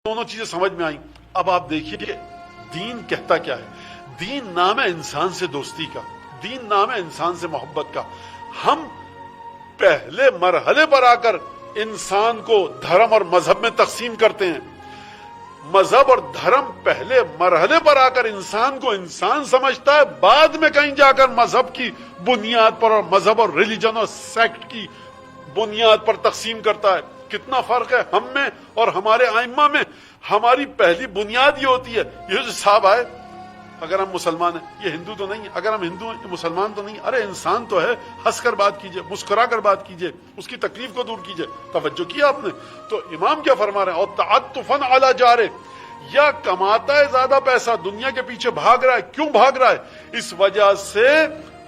دونوں چیزیں سمجھ میں آئیں۔ اب آپ دیکھیے کہ دین کہتا کیا ہے۔ دین نام ہے انسان سے دوستی کا، دین نام ہے انسان سے محبت کا۔ ہم پہلے مرحلے پر آ کر انسان کو دھرم اور مذہب میں تقسیم کرتے ہیں۔ مذہب اور دھرم پہلے مرحلے پر آ کر انسان کو انسان سمجھتا ہے، بعد میں کہیں جا کر مذہب کی بنیاد پر اور مذہب اور ریلیجن اور سیکٹ کی بنیاد پر تقسیم کرتا ہے۔ کتنا فرق ہے ہم میں اور ہمارے ائمہ میں۔ ہماری پہلی بنیاد یہ ہوتی ہے، یہ جو صاحب آئے، اگر ہم مسلمان ہیں یہ ہندو تو نہیں ہے، اگر ہم ہندو ہیں یہ مسلمان تو نہیں، ارے انسان تو ہے، ہنس کر بات کیجئے، مسکرا کر بات کیجئے، اس کی تکلیف کو دور کیجئے۔ توجہ کیا آپ نے؟ تو امام کیا فرما رہے ہیں؟ اور تعطفاً علی جارہ، یا کماتا ہے زیادہ پیسہ، دنیا کے پیچھے بھاگ رہا ہے، کیوں بھاگ رہا ہے؟ اس وجہ سے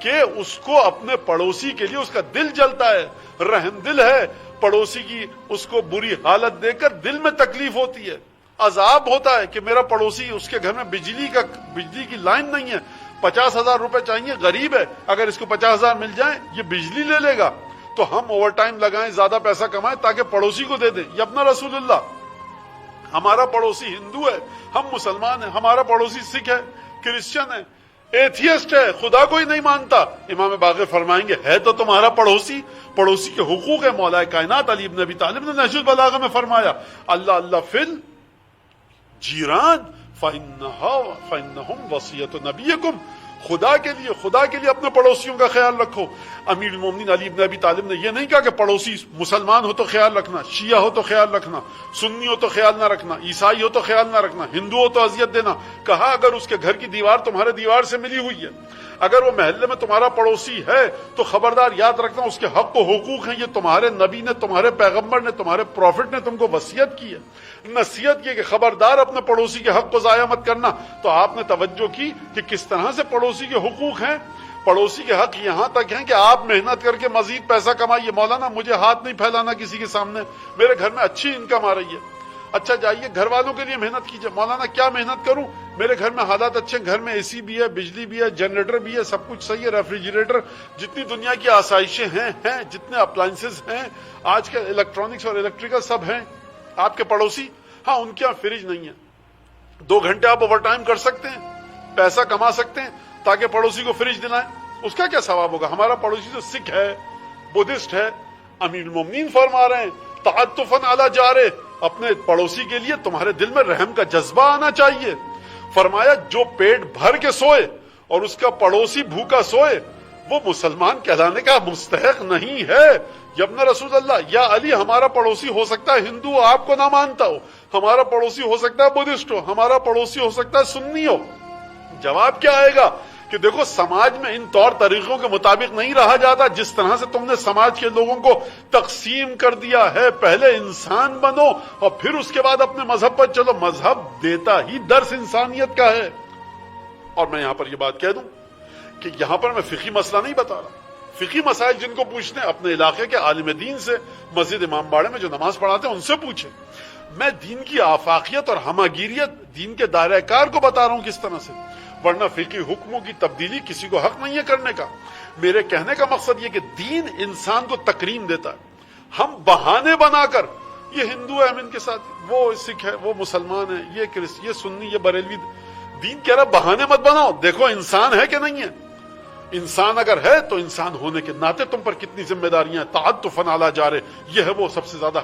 کہ اس کو اپنے پڑوسی کے لیے اس کا دل جلتا ہے، رحم دل ہے، پڑوسی کی اس کو بری حالت دے کر دل میں تکلیف ہوتی ہے، عذاب ہوتا ہے کہ میرا پڑوسی، اس کے گھر میں بجلی کی لائن نہیں ہے، 50,000 روپے چاہیے، غریب ہے، اگر اس کو 50,000 مل جائیں یہ بجلی لے لے گا، تو ہم اوور ٹائم لگائیں، زیادہ پیسہ کمائیں تاکہ پڑوسی کو دے دیں۔ یہ اپنا رسول اللہ، ہمارا پڑوسی ہندو ہے، ہم مسلمان ہیں، ہمارا پڑوسی سکھ ہے، کرسچن ہے، ایتھیسٹ ہے، خدا کو ہی نہیں مانتا، امام باقر فرمائیں گے ہے تو تمہارا پڑوسی۔ پڑوسی کے حقوق ہے۔ مولا کائنات علی ابن ابی طالب نے نہج البلاغہ میں فرمایا، اللہ اللہ فل جیران فإنہم وصیۃ نبیکم، خدا کے لیے اپنے پڑوسیوں کا خیال رکھو۔ امیر المومنین علی ابن ابی طالب نے یہ نہیں کہا کہ پڑوسی مسلمان ہو تو خیال رکھنا، شیعہ ہو تو خیال رکھنا، سنی ہو تو خیال نہ رکھنا، عیسائی ہو تو خیال نہ رکھنا، ہندو ہو تو اذیت دینا۔ کہا اگر اس کے گھر کی دیوار تمہارے دیوار سے ملی ہوئی ہے، اگر وہ محلے میں تمہارا پڑوسی ہے تو خبردار یاد رکھنا اس کے حق و حقوق ہیں، یہ تمہارے نبی نے، تمہارے پیغمبر نے، تمہارے پروفٹ نے تم کو وصیت کی ہے، نصیحت کی کہ خبردار اپنے پڑوسی کے حق کو ضائع مت کرنا۔ تو آپ نے توجہ کی کہ کس طرح سے پڑوسی کے حقوق ہیں۔ پڑوسی کے حق یہاں تک ہیں کہ آپ محنت کر کے مزید پیسہ کمائیے۔ مولانا مجھے ہاتھ نہیں پھیلانا کسی کے سامنے، میرے گھر میں اچھی انکم آ رہی ہے۔ اچھا جائیے گھر والوں کے لیے محنت کیجیے۔ مولانا کیا محنت کروں؟ میرے گھر میں حالات اچھے ہیں، گھر میں اے سی بھی ہے، بجلی بھی ہے، جنریٹر بھی ہے، سب کچھ صحیح ہے، ریفریجریٹر، جتنی دنیا کی آسائشیں ہیں جتنے اپلائنسز ہیں آج کے الیکٹرانکس اور الیکٹریکل سب ہیں۔ آپ کے پڑوسی، ہاں ان کے یہاں فریج نہیں ہے، 2 گھنٹے آپ اوور ٹائم کر سکتے ہیں، پیسہ کما سکتے ہیں تاکہ پڑوسی کو فریج دلائیں، اس کا کیا ثواب ہوگا؟ ہمارا پڑوسی تو سکھ ہے، بدھسٹ ہے، امیر المومنین فرما رہے ہیں تعطفاً علی جارہ، اپنے پڑوسی کے لیے تمہارے دل میں رحم کا جذبہ آنا چاہیے۔ فرمایا جو پیٹ بھر کے سوئے اور اس کا پڑوسی بھوکا سوئے وہ مسلمان کہلانے کا مستحق نہیں ہے۔ ابن رسول اللہ، یا علی ہمارا پڑوسی ہو سکتا ہے ہندو، آپ کو نہ مانتا ہو، ہمارا پڑوسی ہو سکتا ہے بدھسٹ ہو، ہمارا پڑوسی ہو سکتا ہے سنی ہو۔ جواب کیا آئے گا کہ دیکھو سماج میں ان طور طریقوں کے مطابق نہیں رہا جاتا جس طرح سے تم نے سماج کے لوگوں کو تقسیم کر دیا ہے۔ پہلے انسان بنو اور پھر اس کے بعد اپنے مذہب پر چلو۔ مذہب دیتا ہی درس انسانیت کا ہے۔ اور میں یہاں پر یہ بات کہہ دوں کہ یہاں پر میں فقہی مسئلہ نہیں بتا رہا، فقہی مسائل جن کو پوچھنے اپنے علاقے کے عالم دین سے، مسجد امام باڑے میں جو نماز پڑھاتے ہیں ان سے پوچھیں۔ میں دین کی آفاقیت اور ہماگیریت، دین کے دائرہ کار کو بتا رہا ہوں کس طرح سے، ورنہ فقہی حکموں کی تبدیلی کسی کو حق نہیں ہے کرنے کا۔ میرے کہنے کا مقصد یہ کہ دین انسان کو تکریم دیتا ہے۔ ہم بہانے بنا کر یہ ہندو ہے ہم ان کے ساتھ، وہ سکھ ہے، وہ مسلمان ہے، یہ سنی، یہ بریلوی، دین کہہ رہا بہانے مت بناؤ، دیکھو انسان ہے کہ نہیں ہے۔ انسان اگر ہے تو انسان ہونے کے ناطے تم پر کتنی ذمہ داریاں ہیں۔ تعطفاً علی جارہ، یہ ہے وہ سب سے زیادہ